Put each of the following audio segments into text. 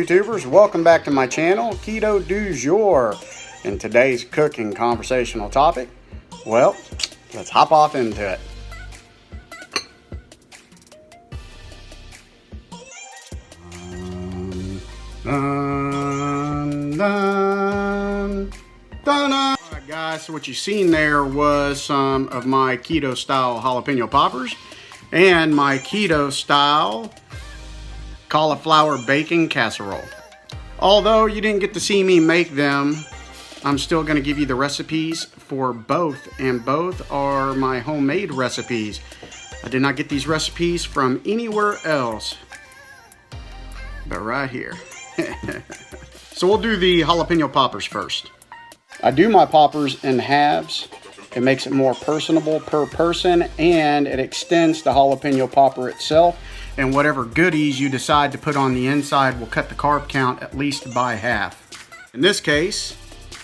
YouTubers, welcome back to my channel, Keto du jour. And today's cooking conversational topic, well, let's hop off into it. Alright guys, so what you seen there was some of my keto style jalapeno poppers and my keto style cauliflower bacon casserole. Although you didn't get to see me make them, I'm still going to give you the recipes for both, and both are my homemade recipes. I did not get these recipes from anywhere else but right here. So we'll do the jalapeno poppers first. I do my poppers in halves. It makes it more personable per person, and it extends the jalapeno popper itself, and whatever goodies you decide to put on the inside will cut the carb count at least by half. In this case,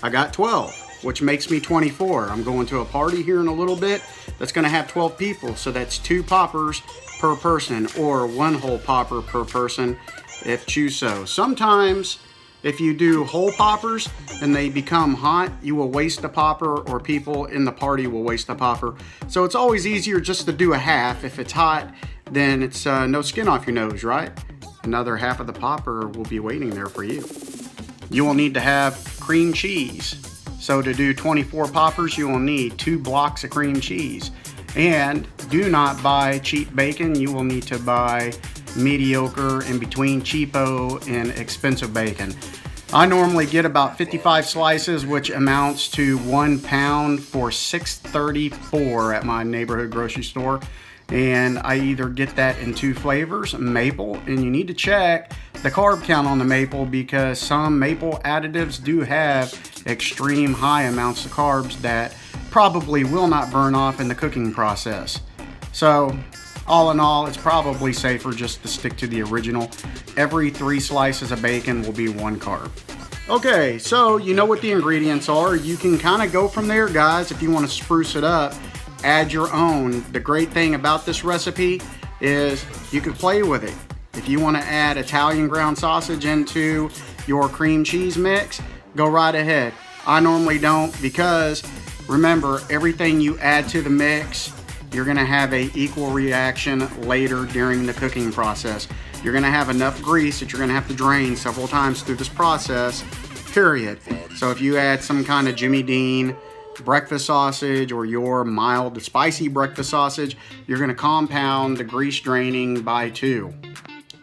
I got 12, which makes me 24. I'm going to a party here in a little bit that's going to have 12 people, so that's 2 poppers per person, or 1 whole popper per person if choose so. Sometimes if you do whole poppers and they become hot, you will waste a popper, or people in the party will waste a popper. So it's always easier just to do a half. If it's hot, then it's no skin off your nose, right? Another half of the popper will be waiting there for you. You will need to have cream cheese. So to do 24 poppers, you will need 2 blocks of cream cheese. And do not buy cheap bacon. You will need to buy mediocre, in between cheapo and expensive bacon. I normally get about 55 slices, which amounts to 1 pound for $6.34 at my neighborhood grocery store. And I either get that in 2 flavors, maple, and you need to check the carb count on the maple, because some maple additives do have extreme high amounts of carbs that probably will not burn off in the cooking process. So all in all, it's probably safer just to stick to the original. Every 3 slices of bacon will be 1 carb. Okay, so you know what the ingredients are. You can kind of go from there, guys. If you want to spruce it up, add your own. The great thing about this recipe is you can play with it. If you want to add Italian ground sausage into your cream cheese mix, go right ahead. I normally don't, because remember, everything you add to the mix, you're going to have an equal reaction later during the cooking process. You're going to have enough grease that you're going to have to drain several times through this process, period. So if you add some kind of Jimmy Dean breakfast sausage, or your mild spicy breakfast sausage, you're going to compound the grease draining by 2.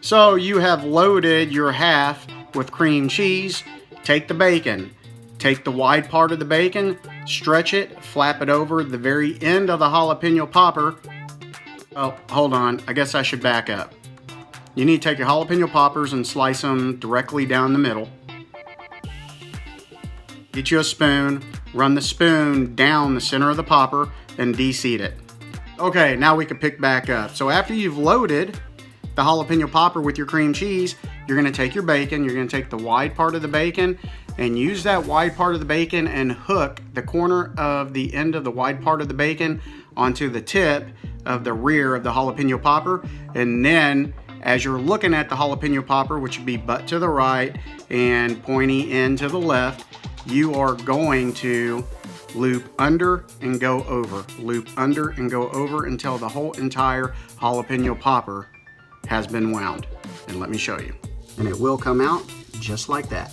So you have loaded your half with cream cheese. Take the bacon. Take the wide part of the bacon, stretch it, flap it over the very end of the jalapeno popper. Oh, hold on. I guess I should back up. You need to take your jalapeno poppers and slice them directly down the middle. Get you a spoon, run the spoon down the center of the popper, and de-seed it. Okay, now we can pick back up. So after you've loaded the jalapeno popper with your cream cheese, you're going to take your bacon, you're going to take the wide part of the bacon, and use that wide part of the bacon and hook the corner of the end of the wide part of the bacon onto the tip of the rear of the jalapeno popper. And then as you're looking at the jalapeno popper, which would be butt to the right and pointy end to the left, you are going to loop under and go over, loop under and go over until the whole entire jalapeno popper has been wound. And let me show you. And it will come out just like that.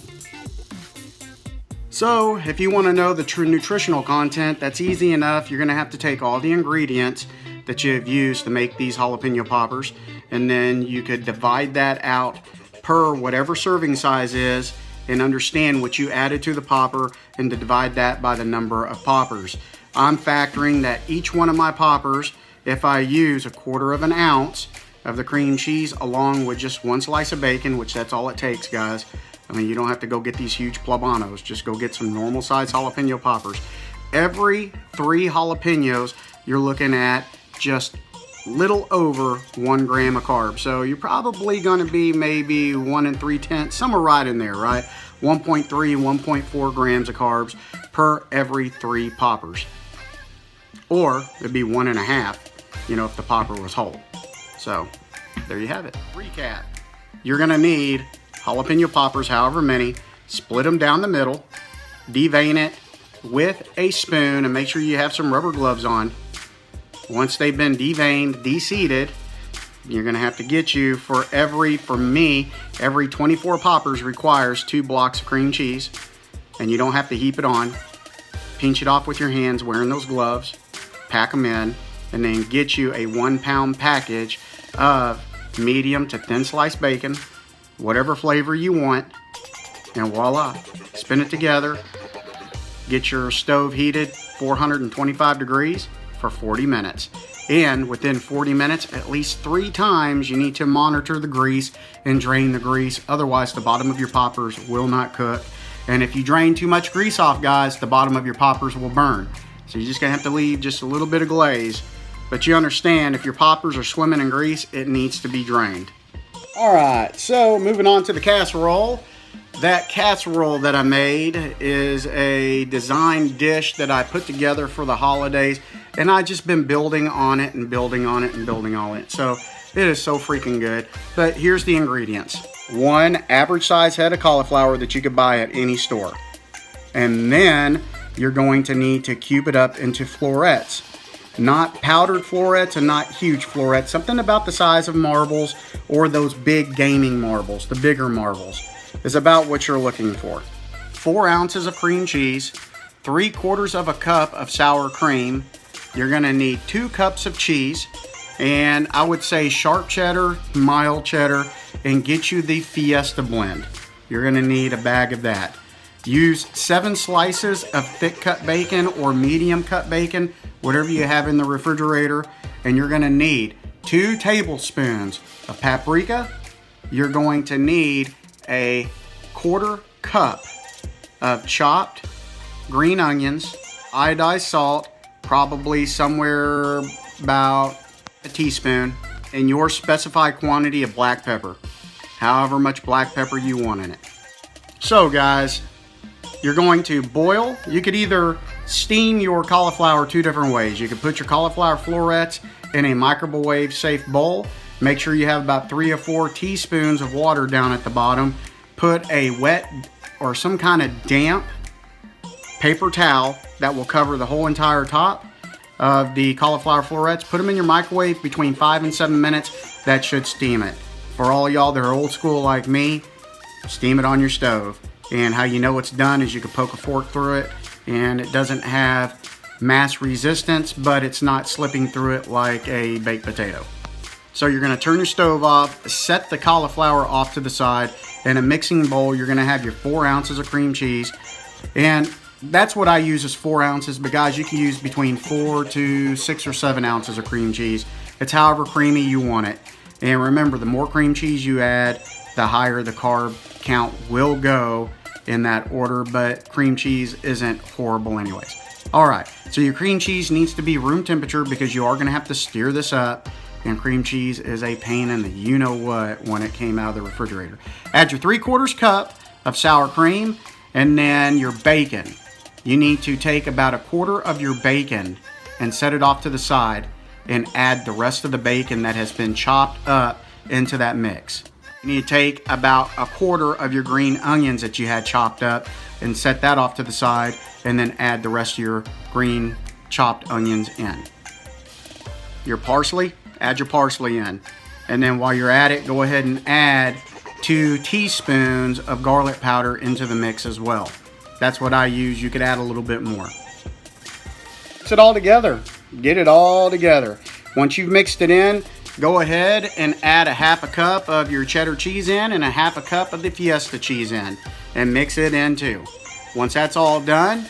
So if you want to know the true nutritional content, that's easy enough. You're going to have to take all the ingredients that you have used to make these jalapeno poppers, and then you could divide that out per whatever serving size is, and understand what you added to the popper, and to divide that by the number of poppers. I'm factoring that each one of my poppers, if I use 1/4 ounce of the cream cheese along with just 1 slice of bacon, which that's all it takes, guys. I mean, you don't have to go get these huge plabanos. Just go get some normal size jalapeno poppers. Every 3 jalapenos, you're looking at just little over 1 gram of carbs. So you're probably going to be maybe 1 3/10, somewhere right in there, right? 1.3, 1.4 grams of carbs per every 3 poppers. Or it'd be 1.5, you know, if the popper was whole. So there you have it. Recap. You're going to need jalapeno poppers, however many, split them down the middle, devein it with a spoon, and make sure you have some rubber gloves on. Once they've been deveined, de-seeded, you're going to have to get you, for me, every 24 poppers requires 2 blocks of cream cheese, and you don't have to heap it on. Pinch it off with your hands wearing those gloves, pack them in, and then get you a 1-pound package of medium to thin sliced bacon, whatever flavor you want, and voila, spin it together. Get your stove heated 425 degrees for 40 minutes. And within 40 minutes, at least 3 times, you need to monitor the grease and drain the grease. Otherwise, the bottom of your poppers will not cook. And if you drain too much grease off, guys, the bottom of your poppers will burn. So you're just gonna have to leave just a little bit of glaze. But you understand, if your poppers are swimming in grease, it needs to be drained. All right, so moving on to the casserole. That casserole that I made is a design dish that I put together for the holidays, and I've just been building on it and building on it and building on it. So it is so freaking good. But here's the ingredients. 1 average size head of cauliflower that you could buy at any store. And then you're going to need to cube it up into florets. Not powdered florets and not huge florets. Something about the size of marbles or those big gaming marbles, the bigger marbles, is about what you're looking for. 4 ounces of cream cheese, 3/4 of a cup of sour cream. You're gonna need 2 cups of cheese, and I would say sharp cheddar, mild cheddar, and get you the Fiesta blend. You're gonna need a bag of that. Use 7 slices of thick cut bacon or medium cut bacon, whatever you have in the refrigerator, and you're gonna need 2 tablespoons of paprika. You're going to need a 1/4 cup of chopped green onions, iodized salt, probably somewhere about a teaspoon, and your specified quantity of black pepper, however much black pepper you want in it. So guys, you're going to boil. You could either steam your cauliflower 2 different ways. You could put your cauliflower florets in a microwave safe bowl. Make sure you have about 3 or 4 teaspoons of water down at the bottom. Put a wet or some kind of damp paper towel that will cover the whole entire top of the cauliflower florets. Put them in your microwave between 5 and 7 minutes. That should steam it. For all y'all that are old school like me, steam it on your stove. And how you know it's done is you can poke a fork through it, and it doesn't have mass resistance, but it's not slipping through it like a baked potato. So you're gonna turn your stove off, set the cauliflower off to the side. In a mixing bowl, you're gonna have your 4 ounces of cream cheese. And that's what I use is 4 ounces, but guys, you can use between 4 to 6 or 7 ounces of cream cheese. It's however creamy you want it. And remember, the more cream cheese you add, the higher the carb count will go in that order, but cream cheese isn't horrible anyways. All right, so your cream cheese needs to be room temperature because you are gonna have to stir this up. And cream cheese is a pain in the you-know-what when it came out of the refrigerator. Add your 3/4 cup of sour cream, and then your bacon. You need to take about 1/4 of your bacon and set it off to the side and add the rest of the bacon that has been chopped up into that mix. You need to take about 1/4 of your green onions that you had chopped up and set that off to the side, and then add the rest of your green chopped onions in. Your parsley, add your parsley in. And then while you're at it, go ahead and add 2 teaspoons of garlic powder into the mix as well. That's what I use. You could add a little bit more. Mix it all together. Get it all together. Once you've mixed it in, go ahead and add 1/2 cup of your cheddar cheese in and 1/2 cup of the Fiesta cheese in, and mix it in too. Once that's all done,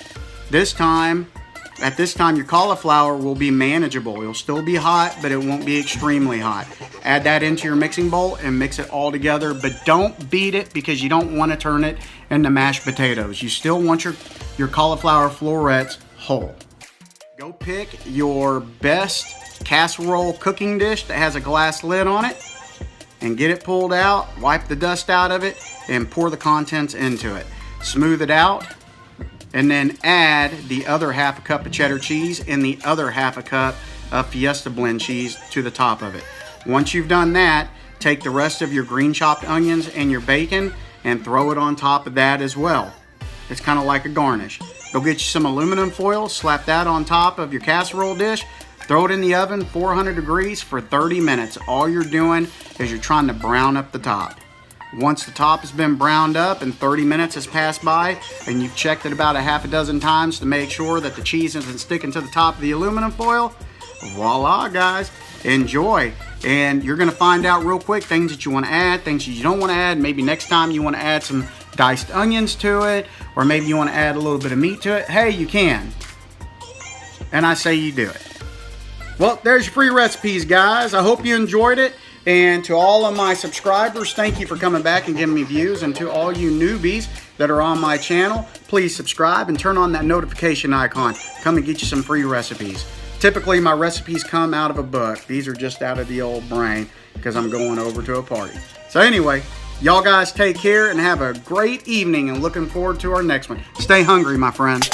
at this time your cauliflower will be manageable. It'll still be hot, but it won't be extremely hot. Add that into your mixing bowl and mix it all together, but don't beat it because you don't want to turn it into mashed potatoes. You still want your cauliflower florets whole. Go pick your best casserole cooking dish that has a glass lid on it and get it pulled out, wipe the dust out of it, and pour the contents into it. Smooth it out, and then add the other 1/2 cup of cheddar cheese and the other 1/2 cup of Fiesta blend cheese to the top of it. Once you've done that, take the rest of your green chopped onions and your bacon and throw it on top of that as well. It's kind of like a garnish. Go get you some aluminum foil, slap that on top of your casserole dish, throw it in the oven, 400 degrees for 30 minutes. All you're doing is you're trying to brown up the top. Once the top has been browned up and 30 minutes has passed by and you've checked it about a half a dozen times to make sure that the cheese isn't sticking to the top of the aluminum foil, voila guys, enjoy. And you're gonna find out real quick things that you wanna add, things that you don't wanna add. Maybe next time you wanna add some diced onions to it, or maybe you wanna add a little bit of meat to it. Hey, you can. And I say you do it. Well, there's your free recipes, guys. I hope you enjoyed it. And to all of my subscribers, thank you for coming back and giving me views. And to all you newbies that are on my channel, please subscribe and turn on that notification icon. Come and get you some free recipes. Typically, my recipes come out of a book. These are just out of the old brain because I'm going over to a party. So anyway, y'all guys take care and have a great evening, and looking forward to our next one. Stay hungry, my friends.